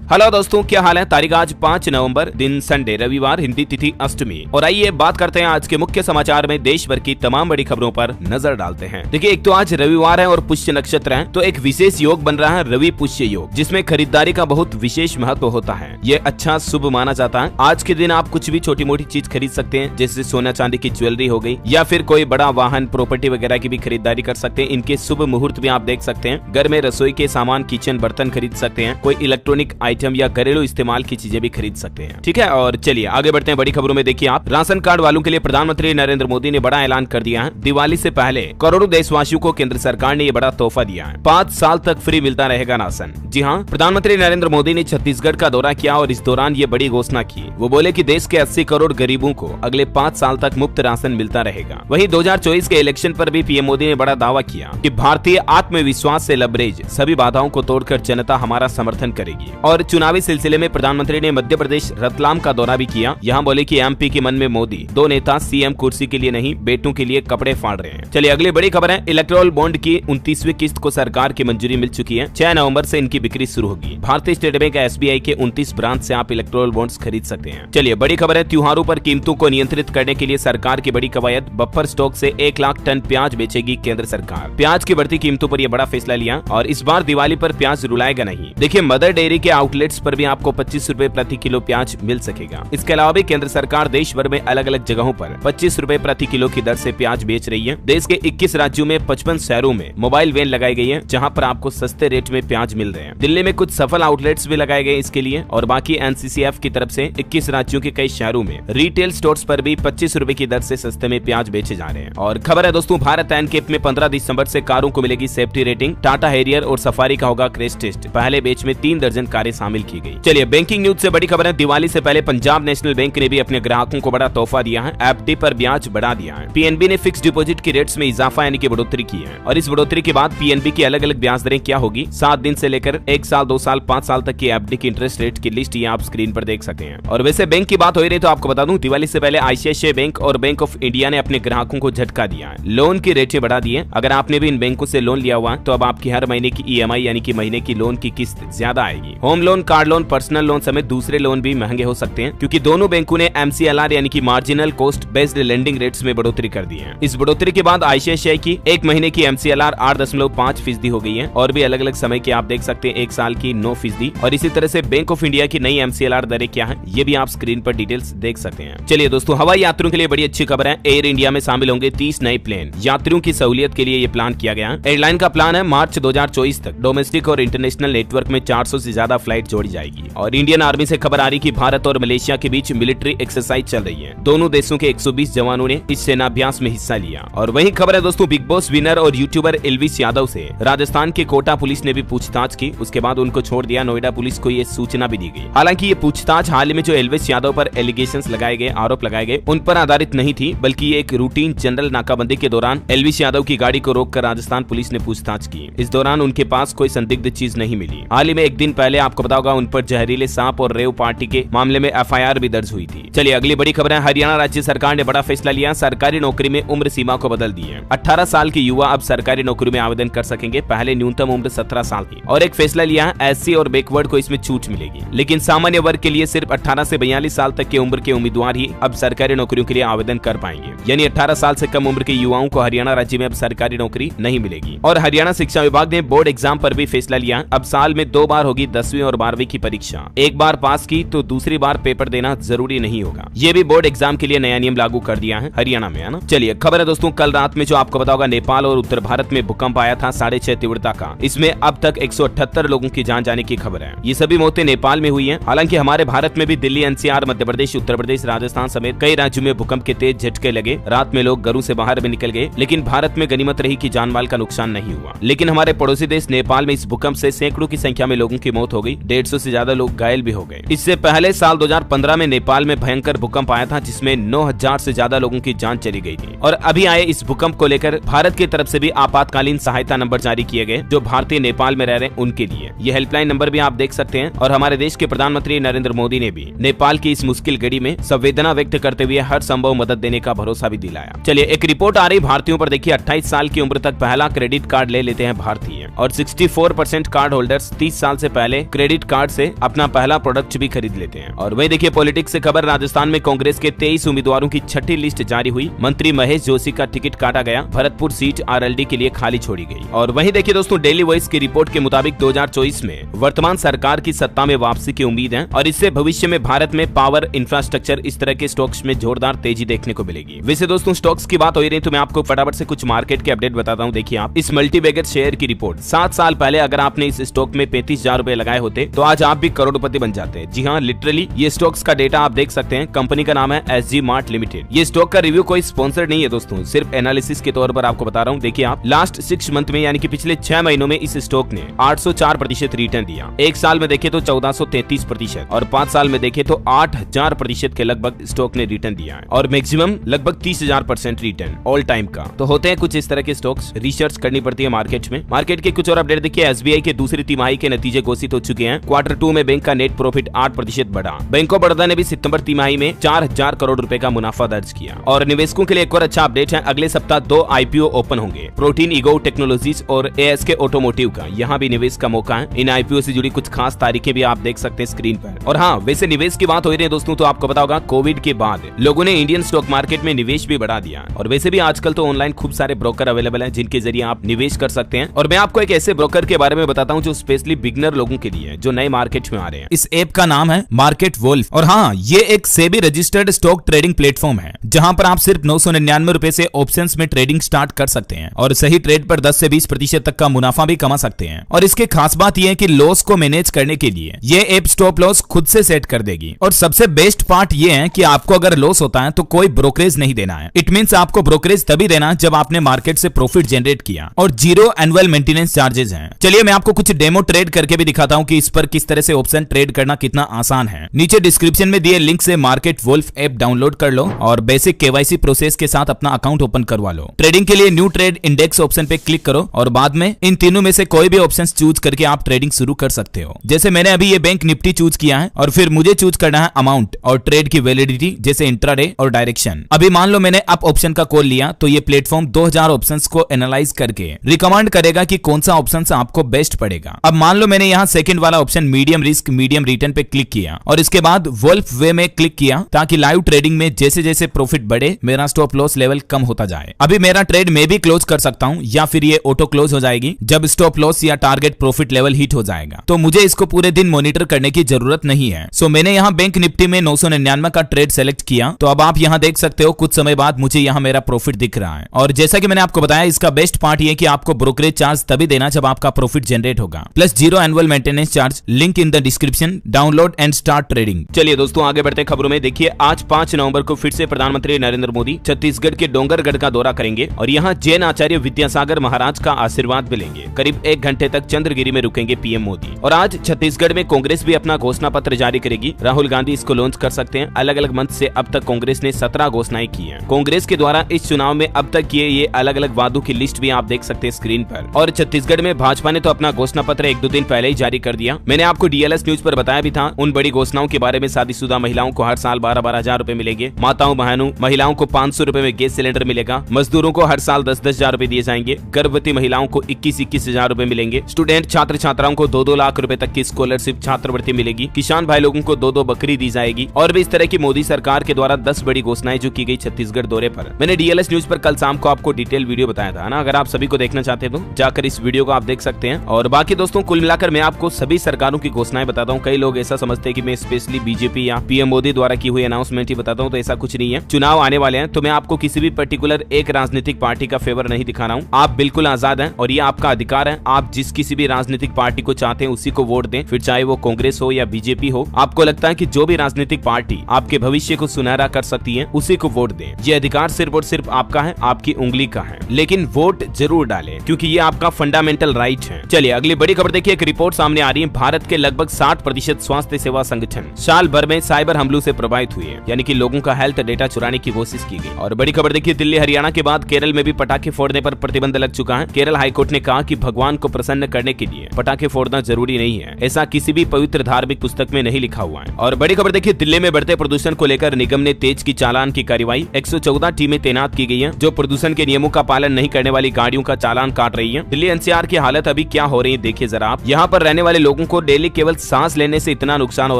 Hello दोस्तों, क्या हाल है। तारीख आज 5 नवंबर, दिन संडे, रविवार, हिंदी तिथि अष्टमी। और आइए बात करते हैं आज के मुख्य समाचार में देश भर की तमाम बड़ी खबरों पर नजर डालते हैं। देखिए, एक तो आज रविवार है और पुष्य नक्षत्र है, तो एक विशेष योग बन रहा है रवि पुष्य योग, जिसमें खरीदारी का बहुत विशेष महत्व होता है। ये अच्छा शुभ माना जाता है। आज के दिन आप कुछ भी छोटी मोटी चीज खरीद सकते हैं, जैसे सोना चांदी की ज्वेलरी हो गई, या फिर कोई बड़ा वाहन प्रॉपर्टी वगैरह की भी खरीदारी कर सकते हैं। इनके शुभ मुहूर्त भी आप देख सकते हैं। घर में रसोई के सामान, किचन बर्तन खरीद सकते हैं। कोई इलेक्ट्रॉनिक आइटम या घरेलू इस्तेमाल की चीजें भी खरीद सकते हैं। ठीक है, और चलिए आगे बढ़ते हैं बड़ी खबरों में। देखिए, आप राशन कार्ड वालों के लिए प्रधानमंत्री नरेंद्र मोदी ने बड़ा ऐलान कर दिया है। दिवाली से पहले करोड़ों देशवासियों को केंद्र सरकार ने ये बड़ा तोहफा दिया है। 5 साल तक फ्री मिलता रहेगा राशन। जी हाँ, प्रधानमंत्री नरेंद्र मोदी ने छत्तीसगढ़ का दौरा किया और इस दौरान ये बड़ी घोषणा की। वो बोले कि देश के 80 करोड़ गरीबों को अगले 5 साल तक मुफ्त राशन मिलता रहेगा। वहीं 2024 के इलेक्शन पर भी पीएम मोदी ने बड़ा दावा किया कि भारतीय आत्मविश्वास से लबरेज सभी बाधाओं को तोड़कर जनता हमारा समर्थन करेगी। और चुनावी सिलसिले में प्रधानमंत्री ने मध्य प्रदेश रतलाम का दौरा भी किया। यहाँ बोले कि एमपी के मन में मोदी, 2 नेता सीएम कुर्सी के लिए नहीं, बेटों के लिए कपड़े फाड़ रहे हैं। चलिए अगली बड़ी खबर है। इलेक्टोरल बॉन्ड की 29वीं किस्त को सरकार की मंजूरी मिल चुकी है। 6 नवंबर से इनकी बिक्री शुरू होगी। भारतीय स्टेट बैंक एसबीआई के 29 ब्रांच से आप इलेक्टोरल बॉन्ड्स खरीद सकते हैं। चलिए बड़ी खबर है। त्योहारों पर कीमतों को नियंत्रित करने के लिए सरकार की बड़ी कवायद। बफर स्टॉक से 1 लाख टन प्याज बेचेगी केंद्र सरकार। प्याज की बढ़ती कीमतों पर यह बड़ा फैसला लिया और इस बार दिवाली पर प्याज रुलाएगा नहीं। देखिए, मदर डेयरी के आउटलेट्स पर भी आपको 25 रुपए प्रति किलो प्याज मिल सकेगा। इसके अलावा भी केंद्र सरकार देश भर में अलग अलग जगहों पर 25 रुपए प्रति किलो की दर से प्याज बेच रही है। देश के 21 राज्यों में 55 शहरों में मोबाइल वैन लगाई गई है, जहां पर आपको सस्ते रेट में प्याज मिल रहे हैं। दिल्ली में कुछ सफल आउटलेट्स भी लगाए गए इसके लिए, और बाकी एनसीसीएफ की तरफ से 21 राज्यों के कई शहरों में रिटेल स्टोर्स पर भी 25 रुपए की दर से सस्ते में प्याज बेचे जा रहे हैं। और खबर है दोस्तों, भारत एनकेप में 15 दिसंबर से कारों को मिलेगी सेफ्टी रेटिंग। टाटा हैरियर और सफारी का होगा क्रैश टेस्ट। पहले बैच में 3 दर्जन कारें शामिल की गई। चलिए बैंकिंग न्यूज से बड़ी खबर है। दिवाली से पहले पंजाब नेशनल बैंक ने भी अपने ग्राहकों को बड़ा तोहफा दिया है। एफडी पर ब्याज बढ़ा दिया है। पीएनबी ने फिक्स डिपॉजिट की रेट्स में इजाफा यानी कि बढ़ोतरी की है। और इस बढ़ोतरी के बाद पीएनबी की अलग अलग ब्याज दरें क्या होगी, 7 दिन से लेकर 1 साल, 2 साल, 5 साल तक की एफडी की इंटरेस्ट रेट की लिस्ट ये आप स्क्रीन पर देख सकते हैं। और वैसे बैंक की बात हो रही तो आपको बता दूं, दिवाली से पहले आईसीआईसीआई बैंक और बैंक ऑफ इंडिया ने अपने ग्राहकों को झटका दिया है। लोन की रेटें बढ़ा दी है। अगर आपने भी इन बैंकों से लोन लिया हुआ तो अब आपकी हर महीने की ईएमआई यानी कि महीने की लोन की किस्त ज्यादा आएगी। Home loan, car loan, personal loan समेत दूसरे लोन भी महंगे हो सकते हैं, क्योंकि दोनों बैंकों ने एमसीएलआर यानी कि marginal cost based lending rates में बढ़ोतरी कर दी है। इस बढ़ोतरी के बाद आईसीआईसीआई की 1 महीने की एमसीएलआर 8.5% हो गई है। और भी अलग अलग समय की आप देख सकते हैं, 1 साल की 9%। और इसी तरह से बैंक ऑफ इंडिया की नई एमसीएलआर दरें क्या है, ये भी आप स्क्रीन पर डिटेल्स देख सकते हैं। चलिए दोस्तों, हवाई यात्रियों के लिए बड़ी अच्छी खबर है। एयर इंडिया में शामिल होंगे 30 नए प्लेन। यात्रियों की सहूलियत के लिए ये प्लान किया गया है। एयरलाइन का प्लान है मार्च 2024 तक डोमेस्टिक और इंटरनेशनल नेटवर्क में 400 से ज्यादा फ्लाइट जोड़ी जाएगी। और इंडियन आर्मी से खबर आ रही कि भारत और मलेशिया के बीच मिलिट्री एक्सरसाइज चल रही है। दोनों देशों के 120 जवानों ने इस सेनाभ्यास में हिस्सा लिया। और वही खबर है दोस्तों, बिग बॉस विनर और यूट्यूबर एल्विस यादव से राजस्थान के कोटा पुलिस ने भी पूछताछ की। उसके बाद उनको छोड़ दिया। नोएडा पुलिस को ये सूचना भी दी गई। हालांकि ये पूछताछ हाल ही में जो एल्विस यादव पर एलिगेशंस लगाए गए, आरोप लगाए गए, उन पर आधारित नहीं थी, बल्कि ये एक रूटीन जनरल नाकाबंदी के दौरान एल्विस यादव की गाड़ी को रोककर राजस्थान पुलिस ने पूछताछ की। इस दौरान उनके पास कोई संदिग्ध चीज नहीं मिली। हाल ही में 1 दिन पहले आपको पता होगा, उन पर जहरीले सांप और रेव पार्टी के मामले में एफआईआर भी दर्ज हुई थी। चलिए अगली बड़ी खबर है। हरियाणा राज्य सरकार ने बड़ा फैसला लिया। सरकारी नौकरी में उम्र सीमा को बदल दी है। 18 साल के युवा अब सरकारी नौकरी में आवेदन कर सकेंगे। पहले न्यूनतम उम्र 17 साल की। और एक फैसला लिया है, एससी और बैकवर्ड को इसमें छूट मिलेगी, लेकिन सामान्य वर्ग के लिए सिर्फ 18 से 42 साल तक की उम्र के उम्मीदवार ही अब सरकारी नौकरियों के लिए आवेदन कर पाएंगे। यानी 18 साल से कम उम्र के युवाओं को हरियाणा राज्य में अब सरकारी नौकरी नहीं मिलेगी। और हरियाणा शिक्षा विभाग ने बोर्ड एग्जाम पर भी फैसला लिया। अब साल में 2 बार होगी 10वीं और 12वीं की परीक्षा। एक बार पास की तो दूसरी बार पेपर देना जरूरी नहीं होगा। ये भी बोर्ड एग्जाम के लिए नया नियम लागू कर दिया है हरियाणा में, है ना। चलिए खबर है दोस्तों, कल रात में जो आपको पता होगा, नेपाल और उत्तर भारत में भूकंप आया था 6.5 तीव्रता का। इसमें अब तक 178 लोगों की जान जाने की खबर है। ये सभी मौतें नेपाल में हुई हैं। हालांकि हमारे भारत में भी दिल्ली, एनसीआर, मध्य प्रदेश, उत्तर प्रदेश, राजस्थान समेत कई राज्यों में भूकंप के तेज झटके लगे। रात में लोग घरों से बाहर भी निकल गए, लेकिन भारत में गनीमत रही कि जान माल का नुकसान नहीं हुआ। लेकिन हमारे पड़ोसी देश नेपाल में इस भूकंप से सैकड़ों की संख्या में लोगों की मौत हो गई। 150 से ज्यादा लोग घायल भी हो गए। इससे पहले साल 2015 में नेपाल में भयंकर भूकंप आया था, जिसमें 9000 से ज्यादा लोगों की जान चली गई थी। और अभी आए इस भूकंप को लेकर भारत की तरफ से भी आपातकालीन सहायता नंबर जारी किए गए, जो भारतीय नेपाल में रह रहे उनके लिए। ये हेल्पलाइन नंबर भी आप देख सकते हैं। और हमारे देश के प्रधानमंत्री नरेंद्र मोदी ने भी नेपाल की इस मुश्किल घड़ी में संवेदना व्यक्त करते हुए हर संभव मदद देने का भरोसा भी दिलाया। चलिए एक रिपोर्ट आ रही भारतीयों पर। देखिए, 28 साल की उम्र तक पहला क्रेडिट कार्ड ले लेते हैं भारतीय, और 64% कार्ड होल्डर्स 30 साल से पहले क्रेडिट क्रेडिट कार्ड से अपना पहला प्रोडक्ट भी खरीद लेते हैं। और वही देखिए पॉलिटिक्स से खबर, राजस्थान में कांग्रेस के 23 उम्मीदवारों की छठी लिस्ट जारी हुई। मंत्री महेश जोशी का टिकट काटा गया, भरतपुर सीट आरएलडी के लिए खाली छोड़ी गई। और वहीं देखिए दोस्तों, डेली वॉइस की रिपोर्ट के मुताबिक 2024 में वर्तमान सरकार की सत्ता में वापसी की उम्मीद है और इससे भविष्य में भारत में पावर, इंफ्रास्ट्रक्चर, इस तरह के स्टॉक्स में जोरदार तेजी देखने को मिलेगी। वैसे दोस्तों, स्टॉक्स की बात हो रही है तो मैं आपको फटाफट से कुछ मार्केट के अपडेट बताता हूँ। देखिए आप इस मल्टीबैगर शेयर की रिपोर्ट, 7 साल पहले अगर आपने इस स्टॉक में 35,000 रुपए लगाए होते तो आज आप भी करोड़पति बन जाते। जी हाँ, लिटरली ये स्टॉक्स का डेटा आप देख सकते हैं। कंपनी का नाम है SG Mart लिमिटेड। ये स्टॉक का रिव्यू कोई स्पॉन्सर नहीं है दोस्तों, सिर्फ एनालिसिस के तौर पर आपको बता रहा हूँ। देखिए आप लास्ट 6 मंथ में यानी कि पिछले 6 महीनों में इस स्टॉक ने 804% रिटर्न दिया। 1 साल में देखे तो 1433% और 5 साल में देखे तो 8000% के लगभग स्टॉक ने रिटर्न दिया है और मैक्सिमम लगभग 30,000% रिटर्न ऑल टाइम का। तो होते हैं कुछ इस तरह के स्टॉक्स, रिसर्च करनी पड़ती है मार्केट में। मार्केट के कुछ और अपडेट देखिए, SBI के दूसरी तिमाही के नतीजे घोषित हो चुके हैं। Q2 में बैंक का नेट प्रॉफिट 8% बढ़ा। बैंक ऑफ बड़ौदा ने भी सितंबर तिमाही में 4000 करोड़ रुपए का मुनाफा दर्ज किया। और निवेशकों के लिए एक और अच्छा अपडेट है, अगले सप्ताह 2 IPO ओपन होंगे, प्रोटीन ईगो टेक्नोलॉजीज और ASK ऑटोमोटिव का। यहाँ भी निवेश का मौका है। इन IPO से जुड़ी कुछ खास तारीखें भी आप देख सकते हैं स्क्रीन पर। और हाँ, वैसे निवेश की बात हो रही है दोस्तों, तो आपको पता होगा कोविड के बाद लोगों ने इंडियन स्टॉक मार्केट में निवेश भी बढ़ा दिया। और वैसे भी आजकल तो ऑनलाइन खूब सारे ब्रोकर अवेलेबल हैं जिनके जरिए आप निवेश कर सकते हैं। और मैं आपको एक ऐसे ब्रोकर के बारे में बताता हूँ जो स्पेशली बिगनर लोगों के लिए, जो नए मार्केट में आ रहे हैं। इस ऐप का नाम है मार्केट वोल्फ। और हाँ, ये एक SEBI registered stock trading platform है जहां पर आप सिर्फ 999 रुपए से ऑप्शंस में ट्रेडिंग स्टार्ट कर सकते हैं और सही ट्रेड पर 10 से 20% तक का मुनाफा भी कमा सकते हैं। और इसके खास बात यह है कि लॉस को मैनेज करने के लिए ये ऐप स्टॉप लॉस खुद से सेट कर देगी। और सबसे बेस्ट पार्ट ये है कि आपको अगर लॉस होता है तो कोई ब्रोकरेज नहीं देना है। इट मींस आपको ब्रोकरेज तभी देना जब आपने मार्केट से प्रॉफिट जनरेट किया और 0 एनुअल मेंटेनेंस चार्जेस हैं। चलिए मैं आपको कुछ डेमो ट्रेड करके भी दिखाता हूं कि इस पर किस तरह से ऑप्शन ट्रेड करना कितना आसान है। नीचे डिस्क्रिप्शन में दिए लिंक से मार्केट वोल्फ ऐप डाउनलोड कर लो और बेसिक KYC प्रोसेस के साथ अपना अकाउंट ओपन करवा लो। ट्रेडिंग के लिए न्यू ट्रेड इंडेक्स ऑप्शन पे क्लिक करो और बाद में इन तीनों में से कोई भी ऑप्शन चूज करके आप ट्रेडिंग शुरू कर सकते हो। जैसे मैंने अभी ये बैंक निफ्टी चूज किया है और फिर मुझे चूज करना है अमाउंट और ट्रेड की वैलिडिटी, जैसे इंट्राडे और डायरेक्शन। अभी मान लो मैंने अप ऑप्शन का कॉल लिया तो ये प्लेटफॉर्म 2000 ऑप्शंस को एनालाइज करके रिकमेंड करेगा कि कौन सा ऑप्शन आपको बेस्ट पड़ेगा। अब मान लो मैंने यहाँ सेकंड वाला option medium risk medium return पे क्लिक किया और इसके बाद वोल्फ वे में क्लिक किया ताकि लाइव ट्रेडिंग में जैसे जैसे प्रॉफिट बढ़े मेरा स्टॉप लॉस लेवल कम होता जाए। अभी मेरा ट्रेड मैं भी क्लोज कर सकता हूं या फिर ये ऑटो क्लोज हो जाएगी जब स्टॉप लॉस या टारगेट प्रॉफिट लेवल हिट हो जाएगा। तो मुझे इसको पूरे दिन मॉनिटर करने की जरूरत नहीं है। सो मैंने यहाँ बैंक निफ्टी में 999 का ट्रेड सेलेक्ट किया। तो अब आप यहाँ देख सकते हो कुछ समय बाद मुझे यहाँ मेरा प्रॉफिट दिख रहा है। और जैसा कि मैंने आपको बताया, इसका बेस्ट पार्ट ये कि आपको ब्रोकरेज चार्ज तभी देना जब आपका प्रॉफिट जनरेट होगा, plus 0 annual maintenance charge. Link in the description, download and start trading. चलिए दोस्तों आगे बढ़ते हैं खबरों में। देखिए आज 5 नवंबर को फिर से प्रधानमंत्री नरेंद्र मोदी छत्तीसगढ़ के डोंगरगढ़ का दौरा करेंगे और यहाँ जैन आचार्य विद्यासागर महाराज का आशीर्वाद भी लेंगे। करीब 1 घंटे तक चंद्रगिरी में रुकेंगे पीएम मोदी। और आज छत्तीसगढ़ में कांग्रेस भी अपना घोषणा पत्र जारी करेगी। राहुल गांधी इसको लॉन्च कर सकते हैं। अलग अलग मंच से अब तक कांग्रेस ने 17 घोषणाएं की हैं। कांग्रेस के द्वारा इस चुनाव में अब तक किए ये अलग अलग वादों की लिस्ट भी आप देख सकते हैं स्क्रीन पर। और छत्तीसगढ़ में भाजपा ने तो अपना घोषणा पत्र 1-2 दिन पहले ही जारी कर दिया। मैंने आपको DLS न्यूज पर बताया भी था उन बड़ी घोषणाओं के बारे में। शादीशुदा महिलाओं को हर साल 12-12 हजार रुपए मिलेंगे। माताओं बहनों महिलाओं को 500 रुपए में गैस सिलेंडर मिलेगा। मजदूरों को हर साल 10-10 हजार रुपए दिए जाएंगे। गर्भवती महिलाओं को 21-21 हजार रुपए मिलेंगे। स्टूडेंट छात्र छात्राओं को 2-2 लाख रुपए तक की स्कॉलरशिप छात्रवृत्ति मिलेगी। किसान भाई लोगों को 2-2 बकरी दी जाएगी। और भी इस तरह की मोदी सरकार के द्वारा 10 बड़ी घोषणाएं जो की गई छत्तीसगढ़ दौरे पर। मैंने DLS न्यूज पर कल शाम को आपको डिटेल वीडियो बताया था ना। अगर आप सभी को देखना चाहते हो तो जाकर इस वीडियो को आप देख सकते हैं। और बाकी दोस्तों कुल मिलाकर मैं आपको सभी सरकारों की घोषणाएं बताता हूँ। कई लोग ऐसा समझते हैं कि मैं स्पेशली बीजेपी या पीएम मोदी द्वारा की हुई अनाउंसमेंट ही बताता हूँ, तो ऐसा कुछ नहीं है। चुनाव आने वाले हैं तो मैं आपको किसी भी पर्टिकुलर एक राजनीतिक पार्टी का फेवर नहीं दिखा रहा हूँ। आप बिल्कुल आजाद हैं और ये आपका अधिकार है। आप जिस किसी भी राजनीतिक पार्टी को चाहते हैं उसी को वोट दें, फिर चाहे वो कांग्रेस हो या बीजेपी हो। आपको लगता है कि जो भी राजनीतिक पार्टी आपके भविष्य को सुनहरा कर सकती है उसी को वोट दें। ये अधिकार सिर्फ और सिर्फ आपका है, आपकी उंगली का है। लेकिन वोट जरूर डालें क्योंकि ये आपका फंडामेंटल राइट है। चलिए अगली बड़ी खबर देखिए। एक रिपोर्ट सामने आ रही है। भारत के लगभग 60% स्वास्थ्य सेवा संगठन साल भर में साइबर हमलों से प्रभावित हुए, यानी कि लोगों का हेल्थ डेटा चुराने की कोशिश की गई। और बड़ी खबर देखिए, दिल्ली हरियाणा के बाद केरल में भी पटाखे फोड़ने पर प्रतिबंध लग चुका है। केरल हाईकोर्ट ने कहा कि भगवान को प्रसन्न करने के लिए पटाखे फोड़ना जरूरी नहीं है। ऐसा किसी भी पवित्र धार्मिक पुस्तक में नहीं लिखा हुआ है। और बड़ी खबर देखिए, दिल्ली में बढ़ते प्रदूषण को लेकर निगम ने तेज की चालान की कार्रवाई। 114 टीमें तैनात की गई हैं जो प्रदूषण के नियमों का पालन नहीं करने वाली गाड़ियों का चालान काट रही है। दिल्ली NCR की हालत अभी क्या हो रही है देखिए जरा आप। यहाँ पर रहने वाले लोगों को डेली केवल सांस लेने से इतना नुकसान हो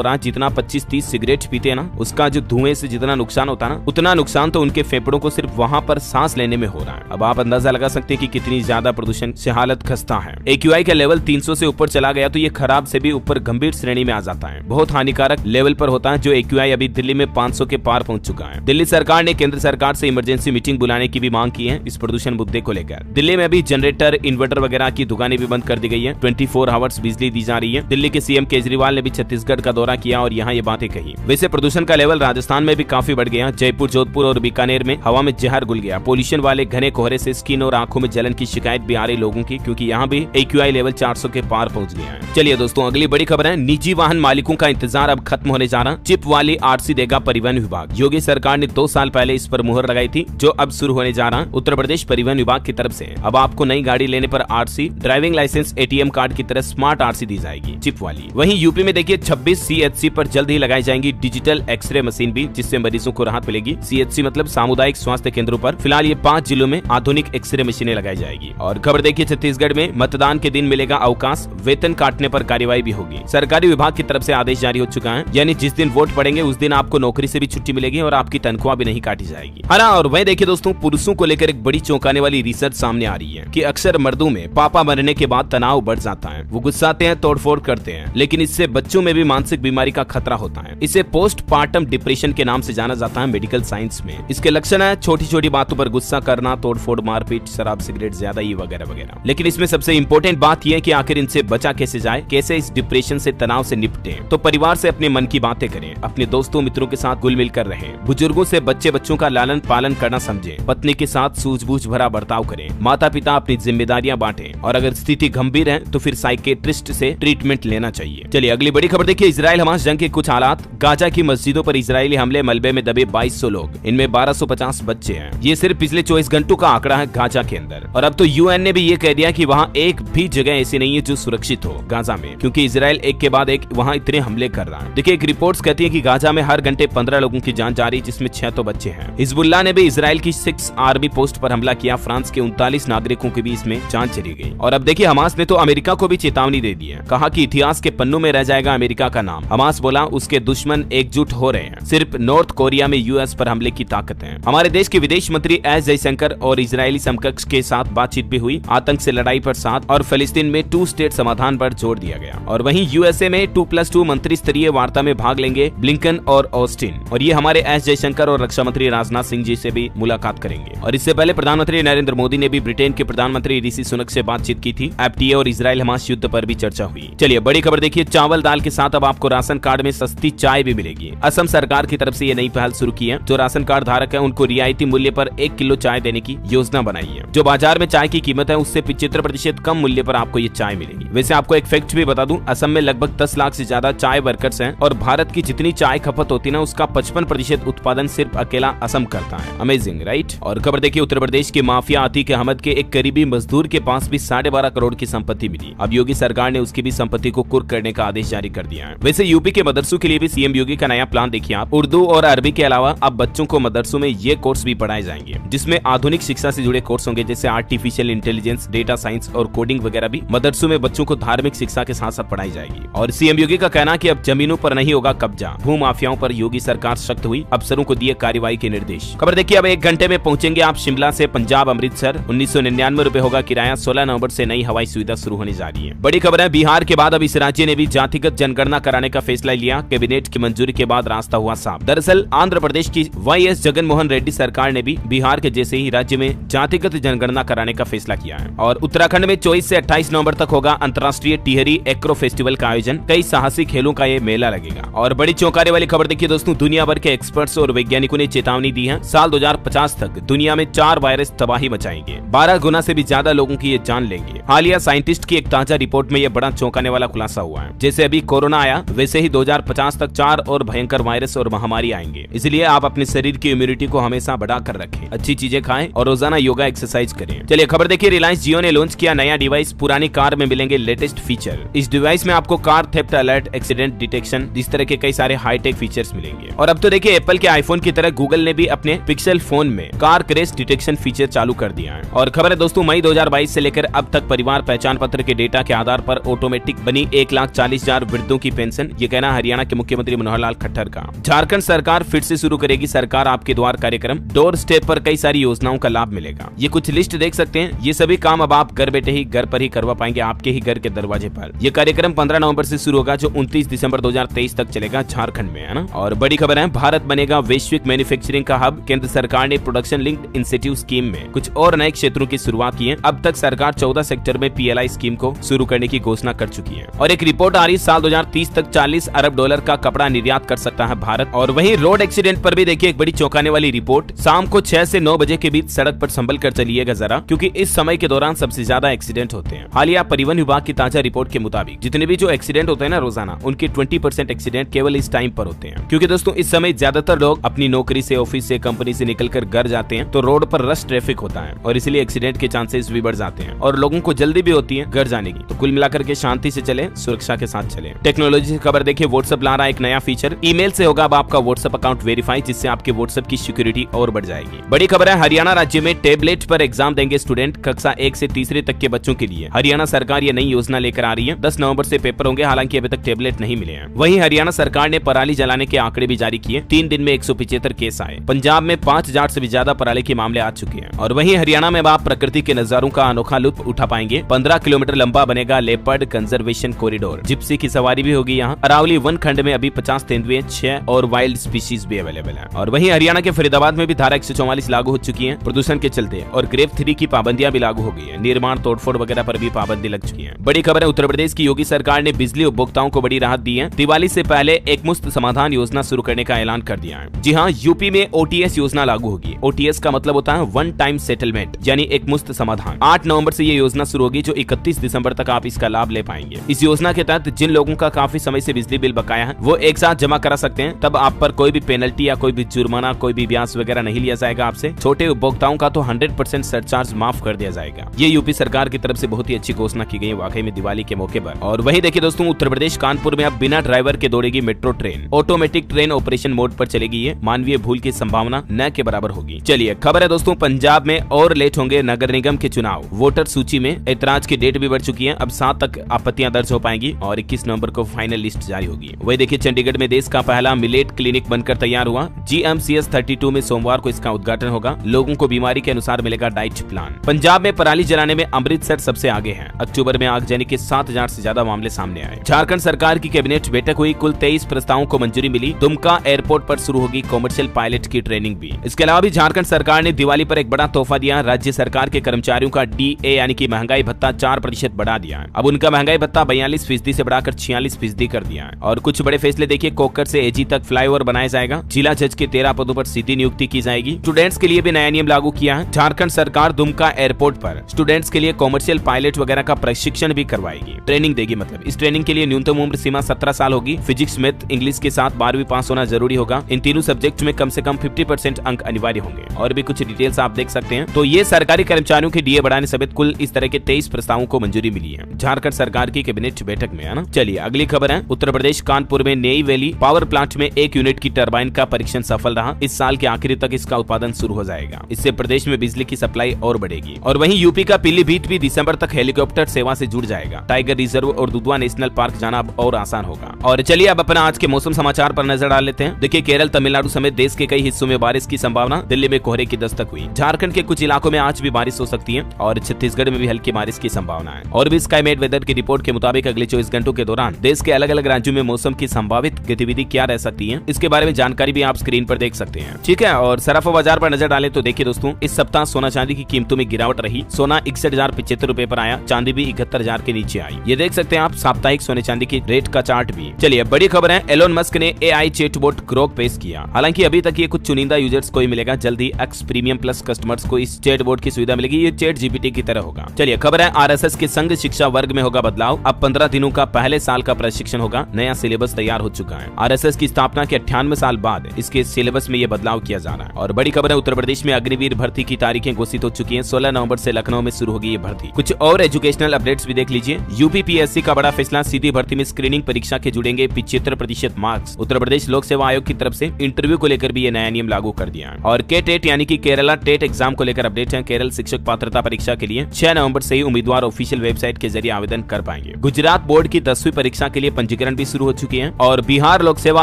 रहा है जितना 25-30 सिगरेट पीते हैं ना, उसका जो धुएं से जितना नुकसान होता है ना, उतना नुकसान तो उनके फेफड़ों को सिर्फ वहां पर सांस लेने में हो रहा है। अब आप अंदाजा लगा सकते हैं कि कितनी ज्यादा प्रदूषण से हालत खस्ता है। AQI का लेवल 300 से ऊपर चला गया तो ये खराब से भी ऊपर गंभीर श्रेणी में आ जाता है। बहुत हानिकारक लेवल पर होता है, जो AQI अभी दिल्ली में 500 के पार पहुंच चुका है। दिल्ली सरकार ने केंद्र सरकार से इमरजेंसी मीटिंग बुलाने की भी मांग की है इस प्रदूषण मुद्दे को लेकर। दिल्ली में अभी जनरेटर, इन्वर्टर वगैरह की दुकानें भी बंद कर दी गई है। 24 आवर्स बिजली दी जा रही है। दिल्ली के CM केजरीवाल ने भी छत्तीसगढ़ का दौरा किया और यहाँ ये बातें कही। वैसे प्रदूषण का लेवल राजस्थान में भी काफी बढ़ गया। जयपुर, जोधपुर और बीकानेर में हवा में जहर घुल गया। पोल्यूशन वाले घने कोहरे से स्किन और आंखों में जलन की शिकायत भी आ रही लोगों की, क्योंकि यहाँ भी AQI लेवल 400 के पार पहुंच गया है। चलिए दोस्तों, अगली बड़ी खबर है, निजी वाहन मालिकों का इंतजार अब खत्म होने जा रहा। चिप वाली RC देगा परिवहन विभाग। योगी सरकार ने 2 साल पहले इस पर मुहर लगाई थी, जो अब शुरू होने जा रहा। उत्तर प्रदेश परिवहन विभाग की तरफ से अब आपको नई गाड़ी लेने पर RC, driving licence, ATM card की तरह स्मार्ट RC दी जाएगी, चिप वाली। वहीं यूपी में देखिए 26 CHC पर जल्द ही लगाई जाएंगी डिजिटल एक्सरे मशीन भी, जिससे मरीजों को राहत मिलेगी। CHC मतलब सामुदायिक स्वास्थ्य केंद्रों पर फिलहाल ये 5 जिलों में आधुनिक एक्सरे मशीनें लगाई जाएगी। और खबर देखिए छत्तीसगढ़ में मतदान के दिन मिलेगा अवकाश, वेतन काटने पर कार्रवाई भी होगी। सरकारी विभाग की तरफ से आदेश जारी हो चुका है, यानी जिस दिन वोट पड़ेंगे उस दिन आपको नौकरी से भी छुट्टी मिलेगी और आपकी तनख्वाह भी नहीं काटी जाएगी। और वहीं देखिए दोस्तों, पुरुषों को लेकर एक बड़ी चौंकाने वाली रिसर्च सामने आ रही है कि अक्सर मर्दों में पापा मरने के बाद तनाव बढ़ जाता है, वो गुस्साते हैं, तोड़फोड़ करते हैं, लेकिन इससे बच्चों में भी मानसिक बीमारी का खतरा होता है। इसे पोस्टपार्टम डिप्रेशन के नाम से जाना जाता है मेडिकल साइंस में। इसके लक्षण है छोटी छोटी बातों पर गुस्सा करना, तोड़फोड़, मारपीट, शराब, सिगरेट ज्यादा ये वगैरह वगैरह। लेकिन इसमें सबसे इम्पोर्टेंट बात यह है कि आखिर इनसे बचा कैसे जाए, कैसे इस डिप्रेशन से, तनाव से निपटे। तो परिवार से अपने मन की बातें करें, अपने दोस्तों मित्रों के साथ घुल मिल कर रहें, बुजुर्गों से बच्चों का लालन पालन करना समझें, पत्नी के साथ सूझबूझ भरा बर्ताव करें, माता पिता अपनी जिम्मेदारियां बांटें और अगर स्थिति गंभीर है तो फिर साइकेट्रिस्ट से ट्रीटमेंट लेना चाहिए। चलिए अगली बड़ी खबर देखिए, इजराइल हमास जंग के कुछ हालात। गाजा की मस्जिदों पर इजरायली हमले, मलबे में दबे 2200 लोग, इनमें 1250 बच्चे हैं। ये सिर्फ पिछले 24 घंटों का आंकड़ा है गाजा के अंदर। और अब तो UN ने भी ये कह दिया कि वहाँ एक भी जगह ऐसी नहीं है जो सुरक्षित हो गाजा में, क्योंकि इजराइल एक के बाद एक वहाँ इतने हमले कर रहा है। देखिए एक रिपोर्ट्स कहती है कि गाजा में हर घंटे 15 लोगों की जान जा रही, जिसमें 6 तो बच्चे हैं। हिजबुल्लाह ने भी इजराइल की 6 आर्मी पोस्ट पर हमला किया। फ्रांस के 39 नागरिकों की भी इसमें जान चली गई। और अब देखिए हमास ने तो अमेरिका को भी चेतावनी दे दी है, कहा कि इतिहास के पन्नों में रह जाएगा अमेरिका का नाम। हमास बोला उसके दुश्मन एकजुट हो रहे हैं, सिर्फ नॉर्थ कोरिया में US पर हमले की ताकत है। हमारे देश के विदेश मंत्री एस जयशंकर और इजरायली समकक्ष के साथ बातचीत भी हुई। आतंक से लड़ाई पर साथ और फिलिस्तीन में 2 स्टेट समाधान पर जोर दिया गया। और वहीं USA में 2+2 मंत्री स्तरीय वार्ता में भाग लेंगे ब्लिंकन और ऑस्टिन, और ये हमारे एस जयशंकर और रक्षा मंत्री राजनाथ सिंह जी से भी मुलाकात करेंगे। और इससे पहले प्रधानमंत्री नरेंद्र मोदी ने भी ब्रिटेन के प्रधानमंत्री ऋषि सुनक से बातचीत की थी। FTA और इजराइल हमास युद्ध पर भी चर्चा हुई। चलिए बड़ी खबर देखिए, चावल दाल के साथ अब आपको राशन कार्ड में सस्ती चाय भी मिलेगी। असम सरकार की तरफ से ये नई पहल शुरू की है। जो राशन कार्ड धारक है उनको रियायती मूल्य पर 1 किलो चाय देने की योजना बनाई है। जो बाजार में चाय की कीमत है उससे 75% कम मूल्य पर आपको ये चाय मिलेगी। वैसे आपको एक फैक्ट भी बता दूं, असम में लगभग 10 लाख से ज्यादा चाय वर्कर्स हैं और भारत की जितनी चाय खपत होती है ना उसका 55% उत्पादन सिर्फ अकेला असम करता है। Amazing right. और खबर देखिए, उत्तर प्रदेश के माफिया अतीक अहमद के एक करीबी मजदूर के पास भी 12.5 करोड़ की संपत्ति मिली। अब योगी सरकार ने उसकी भी संपत्ति को कुर्क करने का आदेश जारी कर दिया है। वैसे यूपी के मदरसों के लिए भी CM योगी का नया प्लान देखिए आप। उर्दू और अरबी के अलावा अब बच्चों को मदरसों में ये कोर्स भी पढ़ाए जाएंगे, जिसमें आधुनिक शिक्षा से जुड़े कोर्स होंगे, जैसे आर्टिफिशियल इंटेलिजेंस, डेटा साइंस और कोडिंग वगैरह भी मदरसों में बच्चों को धार्मिक शिक्षा के साथ साथ पढ़ाई जाएगी। और CM योगी का कहना कि अब जमीनों पर नहीं होगा कब्जा। भू माफियाओं पर योगी सरकार सख्त हुई, अफसरों को दिए कार्रवाई के निर्देश। खबर देखिए, अब 1 घंटे में पहुंचेंगे आप शिमला से पंजाब अमृतसर। 1999 रुपए होगा किराया। 16 नवंबर से नई हवाई सुविधा शुरू होने जा रही है। बड़ी खबर है, बिहार के बाद अब इस राज्य ने भी जातिगत जनगणना कराने का फैसला लिया। कैबिनेट की मंजूरी के बाद रास्ता हुआ साफ। दरअसल आंध्र प्रदेश की YS जगन मोहन रेड्डी सरकार ने भी बिहार के जैसे ही राज्य में जातिगत जनगणना कराने का फैसला किया है। और उत्तराखंड में 24 से 28 नवंबर तक होगा अंतर्राष्ट्रीय टिहरी एक्रो फेस्टिवल का आयोजन। कई साहसी खेलों का ये मेला लगेगा। और बड़ी चौंकाने वाली खबर देखिए दोस्तों, दुनिया भर के एक्सपर्ट्स और वैज्ञानिकों ने चेतावनी दी है। साल 2050 तक दुनिया में 4 वायरस तबाही मचाएंगे। 12 गुना से भी ज्यादा लोगों की ये जान लेंगे। हालिया साइंटिस्ट की एक ताजा रिपोर्ट में यह बड़ा चौंकाने वाला खुलासा हुआ है। जैसे अभी कोरोना आया वैसे ही 2050 तक 4 और भयंकर वायरस और महामारी आएंगे। इसलिए आप अपने शरीर की इम्यूनिटी को हमेशा बढ़ा कर रखें, अच्छी चीजें खाएं और रोजाना योगा एक्सरसाइज करें। चलिए खबर देखिए, रिलायंस जियो ने लॉन्च किया नया डिवाइस। पुरानी कार में मिलेंगे लेटेस्ट फीचर। इस डिवाइस में आपको car theft alert, accident detection, इस तरह के कई सारे हाईटेक फीचर्स मिलेंगे। और अब तो देखिए, एप्पल के आईफोन की तरह गूगल ने भी अपने पिक्सल फोन में कार क्रैश डिटेक्शन फीचर चालू कर दिया है। और खबर है दोस्तों, मई 2022 से लेकर अब तक परिवार पहचान पत्र के डेटा के आधार पर ऑटोमेटिक बनी 1,40,000 वृद्धों की पेंशन। ये कहना हरियाणा के मुख्यमंत्री मनोहर लाल खट्टर का। झारखंड सरकार फिर से शुरू करेगी सरकार आपके द्वार कार्यक्रम। डोर स्टेप पर कई सारी योजनाओं का लाभ मिलेगा। ये कुछ लिस्ट देख सकते हैं। ये सभी काम अब आप घर बैठे ही घर पर ही करवा पाएंगे, आपके ही घर के दरवाजे पर। यह कार्यक्रम 15 नवंबर से शुरू होगा, जो 29 दिसंबर 2023 तक चलेगा झारखंड में, है ना। और बड़ी खबर है, भारत बनेगा वैश्विक मैन्युफैक्चरिंग का हब। केंद्र सरकार ने प्रोडक्शन लिंक्ड इंसेंटिव स्कीम में कुछ और नए क्षेत्रों की शुरुआत की है। अब तक सरकार 14 सेक्टर में PLI स्कीम को शुरू करने की घोषणा कर चुकी है। और एक रिपोर्ट आ रही है, साल 2030 तक $40 अरब का कपड़ा निर्यात कर सकता है भारत। और वहीं रोड एक्सीडेंट पर भी देखिए एक बड़ी चौंकाने वाली रिपोर्ट। शाम को 6 से 9 बजे के बीच सड़क पर संभल कर चलिएगा जरा, क्योंकि इस समय के दौरान सबसे ज्यादा एक्सीडेंट होते हैं। हालिया परिवहन विभाग की ताजा रिपोर्ट के मुताबिक जितने भी जो एक्सीडेंट होते हैं ना रोजाना, उनके 20% एक्सीडेंट केवल इस टाइम पर होते हैं। क्योंकि दोस्तों इस समय ज्यादातर लोग अपनी नौकरी से, ऑफिस से, कंपनी से निकलकर घर जाते हैं, तो रोड पर रश ट्रैफिक होता है और इसलिए एक्सीडेंट के चांसेस भी बढ़ जाते हैं और लोगों को जल्दी भी होती है घर जाने की। तो कुल मिलाकर के शांति से चले, सुरक्षा के साथ चले। टेक्नोलॉजी से खबर देखिए, व्हाट्सएप ला रहा है एक नया फीचर। ईमेल से होगा अब आपका व्हाट्सएप अकाउंट वेरीफाई, जिससे आपके व्हाट्सएप की सिक्योरिटी और बढ़ जाएगी। बड़ी खबर है, हरियाणा राज्य में टेबलेट पर एग्जाम देंगे स्टूडेंट। कक्षा 1 से 3 तक के बच्चों के लिए हरियाणा सरकार ये नई योजना लेकर आ रही है। 10 नवंबर से पेपर होंगे, हालांकि अभी तक टेबलेट नहीं मिले हैं। वहीं हरियाणा सरकार ने पराली जलाने के आंकड़े भी जारी किए। 3 दिन में 175 केस आए। पंजाब में 5000 से भी ज्यादा पराली के मामले आ चुके हैं। और वहीं हरियाणा में आप प्रकृति के नजारों का अनोखा लुत्फ उठा पाएंगे। 15 किलोमीटर लंबा बनेगा लेपर्ड कंजर्वेशन कॉरिडोर। जिप्सी की सवारी भी होगी यहाँ। अरावली वन खंड में अभी 50 तेंदुए, 6 और वाइल्ड स्पीशीज भी अवेलेबल है। और वहीं हरियाणा के फरीदाबाद में भी धारा 144 लागू हो चुकी है प्रदूषण के चलते, और ग्रेड 3 की पाबंदियां भी लागू हो गई है। निर्माण, तोड़फोड़ वगैरह पर भी पाबंदी लग चुकी है। बड़ी खबर है, उत्तर प्रदेश की योगी सरकार ने बिजली उपभोक्ताओं को बड़ी राहत दी है। दिवाली से पहले एक मुफ्त समाधान योजना शुरू करने का ऐलान कर दिया है। जी हाँ, यूपी में OTS योजना लागू होगी। OTS का मतलब होता है वन टाइम सेटलमेंट, यानी एक मुफ्त समाधान। 8 नवंबर से ये योजना शुरू होगी, जो 31 दिसंबर तक आप इसका लाभ ले पाएंगे। इस योजना के तहत जिन लोगों का काफी समय से बिजली बिल बकाया है, वो एक साथ जमा करा सकते हैं। तब आप पर कोई भी पेनल्टी या कोई भी जुर्माना, कोई भी ब्याज वगैरह नहीं लिया जाएगा आपसे। छोटे उपभोक्ताओं का तो 100% सरचार्ज माफ कर दिया जाएगा। ये यूपी सरकार की तरफ से बहुत ही अच्छी घोषणा की गई है वाकई में दिवाली के मौके पर। और वहीं देखिए दोस्तों, उत्तर प्रदेश कानपुर में अब बिना ड्राइवर के दौड़ेगी metro train. Automatic train operation mode पर चलेगी। ये मानवीय भूल की संभावना न के बराबर होगी। चलिए खबर है दोस्तों, पंजाब में और लेट होंगे नगर निगम के चुनाव। वोटर सूची में ऐतराज की डेट भी बढ़ चुकी है। अब 7 तक आपत्तियां दर्ज हो पाएंगी और 21 नवंबर को फाइनल लिस्ट जारी होगी। वही देखिए, चंडीगढ़ में देश का पहला मिलेट क्लिनिक बनकर तैयार हुआ। GMCS 32 में सोमवार को इसका उद्घाटन होगा। लोगों को बीमारी के अनुसार मिलेगा डाइट प्लान। पंजाब में पराली जलाने में अमृतसर सबसे आगे है। अक्टूबर में आगजनी के 7000 से ज्यादा मामले सामने आए। झारखंड सरकार की कैबिनेट बैठक हुई। कुल 23 प्रस्तावों को मंजूरी मिली। दुमका एयरपोर्ट पर शुरू होगी कॉमर्शियल पायलट की ट्रेनिंग भी। इसके अलावा भी झारखंड सरकार ने दिवाली पर एक बड़ा तोहफा दिया। राज्य सरकार के कर्मचारियों का DA यानी कि महंगाई भत्ता 4% बढ़ा दिया है। अब उनका महंगाई भत्ता 42% से बढ़ाकर 46% कर दिया है। और कुछ बड़े फैसले देखिए, कोकर से AG तक फ्लाईओवर बनाया जाएगा। जिला जज के 13 पदों पर सीधी नियुक्ति की जाएगी। स्टूडेंट्स के लिए भी नया नियम लागू किया है। झारखंड सरकार दुमका एयरपोर्ट पर स्टूडेंट्स के लिए कॉमर्शियल पायलट वगैरह का प्रशिक्षण भी करवाएगी, ट्रेनिंग देगी। मतलब इस ट्रेनिंग के लिए न्यूनतम उम्र सीमा 17 साल होगी। फिजिक्स, मैथ, इंग्लिश के साथ 12वीं पास होना जरूरी होगा। इन तीनों सब्जेक्ट में कम से कम 50% अंक अनिवार्य होंगे। और भी कुछ डिटेल्स आप देख सकते हैं। तो ये सरकारी कर्मचारियों के DA बढ़ाने समेत कुल इस तरह के 23 प्रस्तावों को मंजूरी मिली है झारखंड सरकार की कैबिनेट बैठक में, है ना। चलिए अगली खबर है, उत्तर प्रदेश कानपुर में नई वैली पावर प्लांट में 1 यूनिट की टरबाइन का परीक्षण सफल रहा। इस साल के आखिर तक इसका उत्पादन शुरू हो जाएगा। इससे प्रदेश में बिजली की सप्लाई और बढ़ेगी। और वहीं यूपी का पीलीभीत भी दिसंबर तक हेलीकॉप्टर सेवा से जुड़ जाएगा। टाइगर रिजर्व और दुधवा नेशनल पार्क जाना अब और आसान होगा। और चलिए अब अपना आज के मौसम समाचार पर नजर डाल लेते हैं। देखिए, केरल, तमिलनाडु समेत देश के कई हिस्सों में बारिश की संभावना। दिल्ली में कोहरे की दस्तक हुई। झारखंड के कुछ इलाकों में आज भी बारिश हो सकती है और छत्तीसगढ़ में भी हल्की बारिश की संभावना है। और भी स्काईमेट वेदर की रिपोर्ट के मुताबिक अगले 24 घंटों के दौरान देश के अलग अलग राज्यों में मौसम की संभावित गतिविधि क्या रह सकती है, इसके बारे में जानकारी भी आप स्क्रीन पर देख सकते हैं। ठीक है, और सराफा बाजार पर नजर डालें तो देखिए दोस्तों, इस सप्ताह सोना चांदी की कीमतों में गिरावट रही। सोना 61,075 रुपए पर आया। चांदी भी 71,000 के नीचे आई। ये देख सकते हैं आप साप्ताहिक सोने चांदी की रेट का चार्ट भी। चलिए बड़ी खबर है, एलोन मस्क ने AI चैटबॉट ग्रोक पेश किया। हालांकि अभी तक ये कुछ चुनिंदा यूजर्स को ही मिलेगा। जल्दी X प्रीमियम प्लस कस्टमर्स को इस चैटबॉट की सुविधा मिलेगी। ये चैट GPT की तरह होगा। चलिए खबर है, RSS के संघ शिक्षा वर्ग में होगा बदलाव। अब 15 दिनों का पहले साल का प्रशिक्षण होगा। नया सिलेबस तैयार हो चुका है। RSS की स्थापना के 98 साल बाद इसके सिलेबस में ये बदलाव किया जा रहा है। और बड़ी खबर है, उत्तर प्रदेश में अग्निवीर भर्ती की तारीखें घोषित हो चुकी हैं। 16 नवंबर से लखनऊ में शुरू होगी ये भर्ती। कुछ और एजुकेशनल अपडेट्स भी देख लीजिए। UPPSC का बड़ा फैसला, सीधी भर्ती में स्क्रीनिंग परीक्षा के जुड़ेंगे 75% मार्क्स। उत्तर प्रदेश लोक सेवा आयोग की तरफ से इंटरव्यू को लेकर भी ये नया नियम लागू कर दिया है। और KTET यानी कि केरला टेट एग्जाम को लेकर अपडेट है। केरल शिक्षक पात्रता परीक्षा के लिए 6 नवंबर से ही उम्मीदवार ऑफिशियल वेबसाइट के जरिए आवेदन कर पाएंगे। चाहिए। गुजरात बोर्ड की 10वीं परीक्षा के लिए पंजीकरण भी शुरू हो चुकी है और बिहार लोक सेवा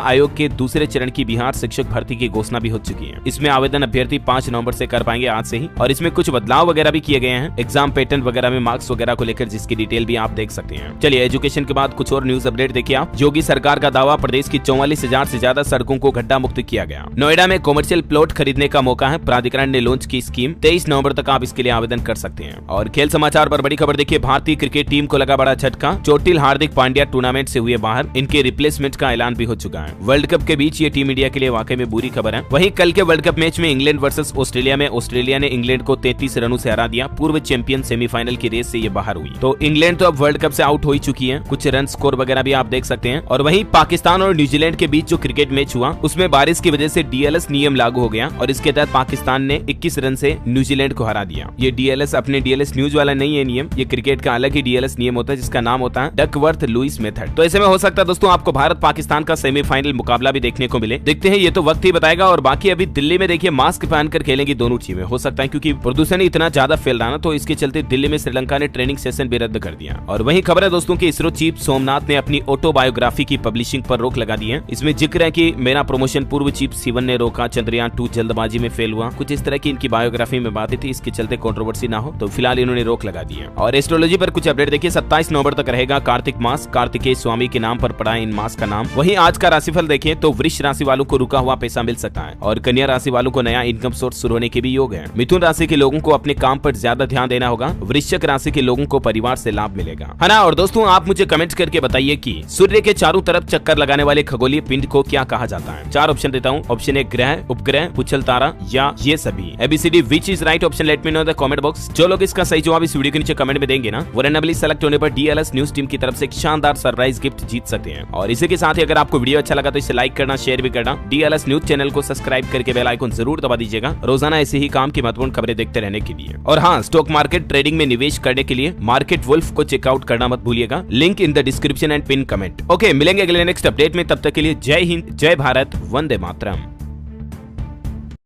आयोग के दूसरे चरण की बिहार शिक्षक भर्ती की घोषणा भी हो चुकी है। इसमें आवेदन अभ्यर्थी 5 नवंबर से कर पाएंगे, आज से ही। और इसमें कुछ बदलाव वगैरह भी किए गए हैं एग्जाम पैटर्न वगैरह में, मार्क्स वगैरह को लेकर, जिसकी डिटेल भी आप देख सकते हैं। चलिए एजुकेशन के बाद कुछ और न्यूज अपडेट देखिए आप। योगी सरकार का दावा, प्रदेश की 44,000 से ज्यादा सड़कों को गड्ढा मुक्त किया गया। नोएडा में कॉमर्शियल प्लॉट खरीदने का मौका है, प्राधिकरण ने लॉन्च की स्कीम। 23 नवंबर तक आप इसके लिए आवेदन कर सकते हैं। और खेल समाचार पर बड़ी खबर देखिए, भारतीय क्रिकेट टीम को लगा बड़ा झटका, चोटिल हार्दिक पांड्या टूर्नामेंट से हुए बाहर, इनके रिप्लेसमेंट का ऐलान भी हो चुका है। वर्ल्ड कप के बीच ये टीम इंडिया के लिए वाकई में बुरी खबर है। वहीं कल के वर्ल्ड कप मैच में इंग्लैंड वर्सेस ऑस्ट्रेलिया में ऑस्ट्रेलिया ने इंग्लैंड को 33 रनों से हरा दिया। पूर्व चैंपियन सेमीफाइनल की रेस से ये बाहर हुई। तो इंग्लैंड तो अब वर्ल्ड कप से आउट हो ही चुकी है। कुछ रन स्कोर वगैरह भी आप देख सकते हैं। और वहीं पाकिस्तान और न्यूजीलैंड के बीच जो क्रिकेट मैच हुआ उसमें बारिश की वजह से डीएलएस नियम लागू हो गया और इसके तहत पाकिस्तान ने 21 रन से न्यूजीलैंड को हरा दिया। ये डीएलएस अपने डीएलएस न्यूज वाला नहीं है नियम, ये क्रिकेट का अलग ही डीएलएस नियम होता है जिसका नाम होता है डकवर्थ लुईस मेथड। तो ऐसे में हो सकता है दोस्तों आपको भारत पाकिस्तान का सेमीफाइनल मुकाबला भी देखने को मिले। देखते हैं, ये तो वक्त ही बताएगा। और बाकी अभी दिल्ली में देखिए मास्क पहनकर खेलेंगी दोनों टीमें, हो सकता है क्योंकि प्रदूषण इतना ज्यादा फैल रहा है, तो इसके चलते दिल्ली में श्रीलंका ने ट्रेनिंग सेशन भी रद्द कर दिया। और वही खबर है दोस्तों की इसरो चीफ सोमनाथ ने अपनी ऑटोबायोग्राफी की पब्लिशिंग पर रोक लगा दी है। इसमें जिक्र है कि मेरा प्रमोशन पूर्व चीफ सिवन ने रोका, चंद्रयान 2 जल्दबाजी में फेल हुआ, कुछ इस तरह की इनकी बायोग्राफी में बातें थी। इसके चलते कंट्रोवर्सी ना हो तो फिलहाल इन्होंने रोक लगा दी है। और एस्ट्रोलॉजी पर कुछ अपडेट देखिए, 27 नवंबर तक रहेगा कार्तिक मास। कार्तिकेय स्वामी के नाम पर पड़ा है इन मास का नाम। वहीं आज का राशिफल देखें तो वृष राशि वालों को रुका हुआ पैसा मिल सकता है और कन्या राशि वालों को नया इनकम सोर्स शुरू होने के भी योग है। मिथुन राशि के लोगों को अपने काम पर ज्यादा ध्यान देना होगा। वृश्चिक राशि के लोगों को परिवार से लाभ मिलेगा, है ना। और दोस्तों आप मुझे कमेंट करके बताइए कि सूर्य के चारों तरफ चक्कर लगाने वाले खगोलीय पिंड को क्या कहा जाता है। 4 ऑप्शन देता हूँ। ऑप्शन 1 ग्रह, उपग्रह, पुच्छल तारा या ये सभी। ABCD which is right option, let me know in the comment box. जो लोग इसका सही जवाब इस वीडियो के नीचे कमेंट में देंगे ना, वो रैंडमली सेलेक्ट होने पर DLS न्यूज टीम की तरफ से एक शानदार सरप्राइज गिफ्ट जीत सकते हैं। और इसी के साथ ही अगर आपको वीडियो अच्छा लगा तो इसे लाइक करना, शेयर भी करना। DLS न्यूज चैनल को सब्सक्राइब करके बेल आइकन जरूर दबा दीजिएगा रोजाना ऐसे ही काम की महत्वपूर्ण खबरें देखते रहने के लिए। और हाँ, स्टॉक मार्केट ट्रेडिंग में निवेश करने के लिए मार्केट वुल्फ को चेकआउट करना मत भूलिएगा। Link in the description and pin comment. Okay, मिलेंगे अगले नेक्स्ट अपडेट में, तब तक के लिए जय हिंद, जय भारत, वंदे मातरम।